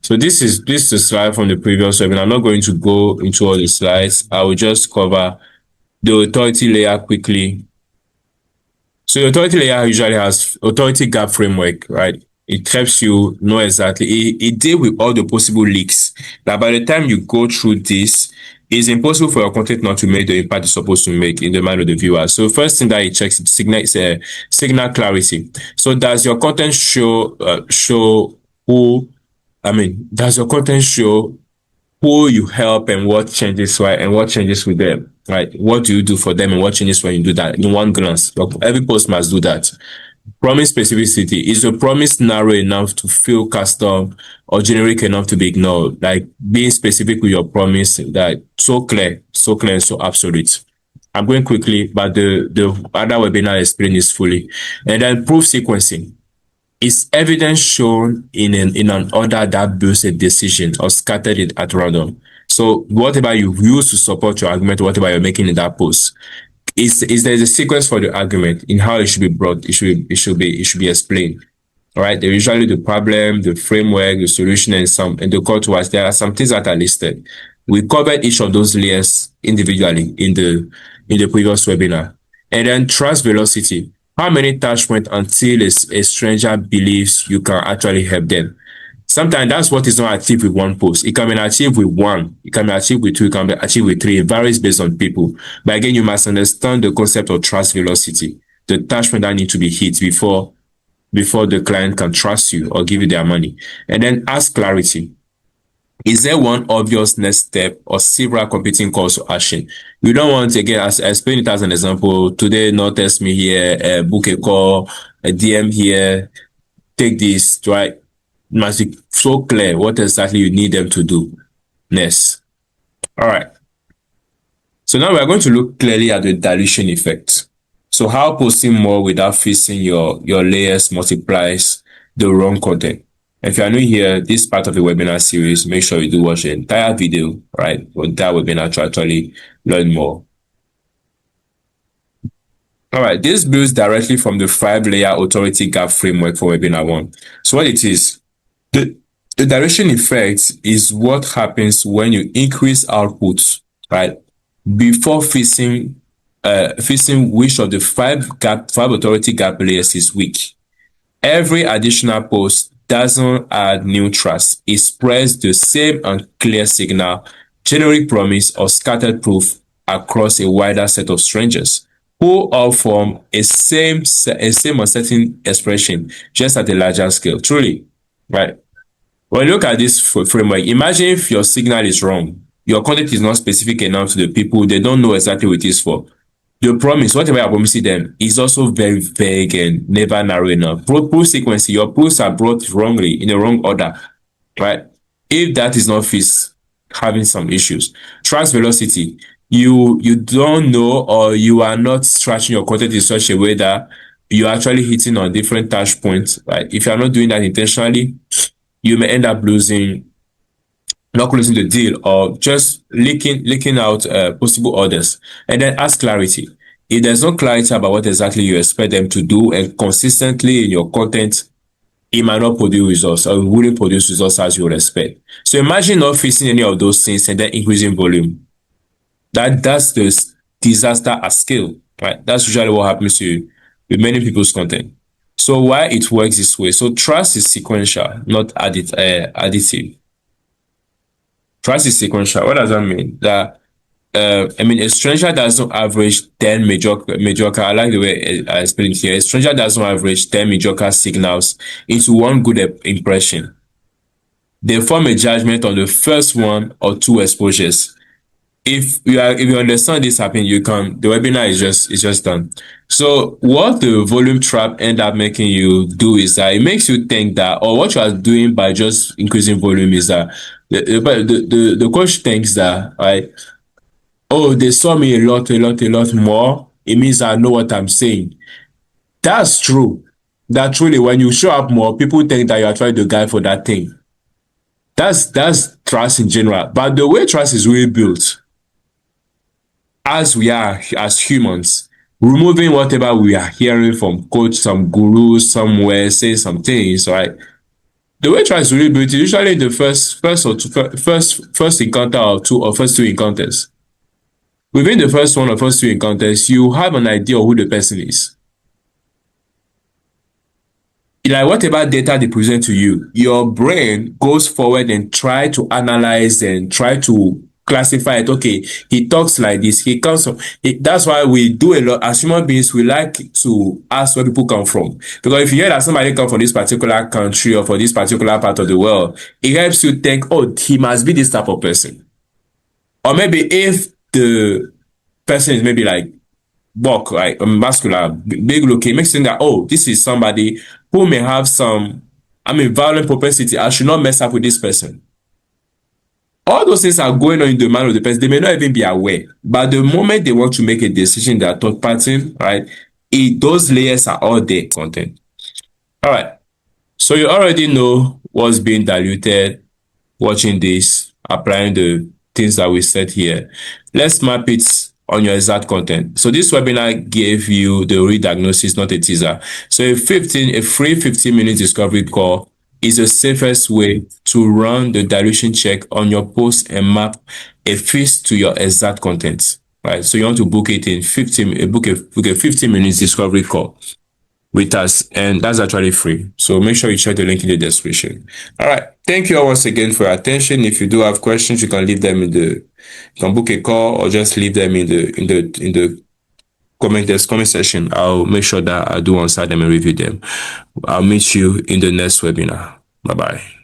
So this is a slide from the previous webinar. I'm not going to go into all the slides. I will just cover the authority layer quickly. So the authority layer usually has authority gap framework, right? It helps you know exactly. It deals with all the possible leaks. That by the time you go through this, it's impossible for your content not to make the impact it's supposed to make in the mind of the viewer. So first thing that it checks is signal clarity. So does your content show who? Does your content show who you help and what changes, right? And what changes with them, right? What do you do for them and what changes when you do that in one glance? Every post must do that. Promise specificity. Is your promise narrow enough to feel custom or generic enough to be ignored? Like being specific with your promise, that so clear and so absolute. I'm going quickly, but the other webinar explain this fully. And then proof sequencing. Is evidence shown in an order that builds a decision or scattered it at random? So whatever you use to support your argument, whatever you're making in that post, is there a sequence for the argument in how it should be brought? It should be explained. All right. There usually the problem, the framework, the solution, and the call to action. There are some things that are listed. We covered each of those layers individually in the previous webinar. And then trust velocity. How many touch points until a stranger believes you can actually help them? Sometimes that's what is not achieved with one post. It can be achieved with one, it can be achieved with two, it can be achieved with three. It varies based on people. But again, you must understand the concept of trust velocity, the touch point that need to be hit before the client can trust you or give you their money. And then ask clarity. Is there one obvious next step or several competing calls to action? You don't want, again, as I explain it as an example, today, not test me here, book a call, a DM here, take this, right? It must be so clear what exactly you need them to do next. All right. So now we're going to look clearly at the dilution effect. So how posting more without fixing your layers multiplies the wrong content. If you are new here, this part of the webinar series, make sure you do watch the entire video, right? For that webinar to actually learn more. All right, this builds directly from the 5-layer authority gap framework for webinar 1. So what it is, the dilution effect is what happens when you increase output, right? Before fixing which of the 5 authority gap layers is weak. Every additional post doesn't add new trust. It spreads the same unclear signal, generic promise, or scattered proof across a wider set of strangers who all form a same uncertain expression, just at a larger scale. Truly, right? When you look at this framework, imagine if your signal is wrong. Your content is not specific enough to the people. They don't know exactly what it is for. The promise, whatever you're promising them, is also very vague and never narrow enough. Proof sequence, your proofs are brought wrongly, in the wrong order, right? If that is not fixed, having some issues. Trust velocity, you don't know, or you are not stretching your content in such a way that you're actually hitting on different touch points, right? If you're not doing that intentionally, you may end up not closing the deal, or just leaking out possible orders. And then ask clarity. If there's no clarity about what exactly you expect them to do, and consistently in your content, it might not produce results, or it wouldn't produce results as you would expect. So imagine not fixing any of those things and then increasing volume. That's the disaster at scale, right? That's usually what happens with many people's content. So why it works this way? So trust is sequential, not additive. Trust is sequential. What does that mean? That a stranger doesn't average 10 mediocre. I like the way I explained it here. A stranger doesn't average 10 mediocre signals into one good impression. They form a judgment on the first 1 or 2 exposures. If you understand this happening, the webinar is just done. So what the volume trap end up making you do is that it makes you think that, or what you are doing by just increasing volume is that the coach thinks that, right? Oh, they saw me a lot more. It means I know what I'm saying. That's true. That truly, when you show up more, people think that you are trying to guide for that thing. That's trust in general. But the way trust is really built, as we are as humans, removing whatever we are hearing from coach, some gurus somewhere, say some things, right? The way try is really built usually in the first encounter or two or first two encounters. Within the first one or first two encounters, you have an idea of who the person is. Like whatever data they present to you, your brain goes forward and try to analyze and try to classify it. Okay, he talks like this. He comes from. That's why we do a lot as human beings. We like to ask where people come from, because if you hear that somebody come from this particular country or from this particular part of the world, it helps you think, oh, he must be this type of person. Or maybe if the person is maybe like bulk, like muscular, big looking, makes you think that, oh, this is somebody who may have some, violent propensity. I should not mess up with this person. All those things are going on in the mind of the person. They may not even be aware. But the moment they want to make a decision, that third party, right? Those layers are all there, content. All right. So you already know what's being diluted, watching this, applying the things that we said here. Let's map it on your exact content. So this webinar gave you the real diagnosis, not a teaser. So a free 15-minute discovery call is the safest way to run the dilution check on your post and map a fix to your exact content. Right. So you want to book it in 15, book a 15 minutes discovery call with us, and that's actually free. So make sure you check the link in the description. All right. Thank you all once again for your attention. If you do have questions, you can leave them you can book a call or just leave them in the comment section. I'll make sure that I do answer them and review them. I'll meet you in the next webinar. Bye bye.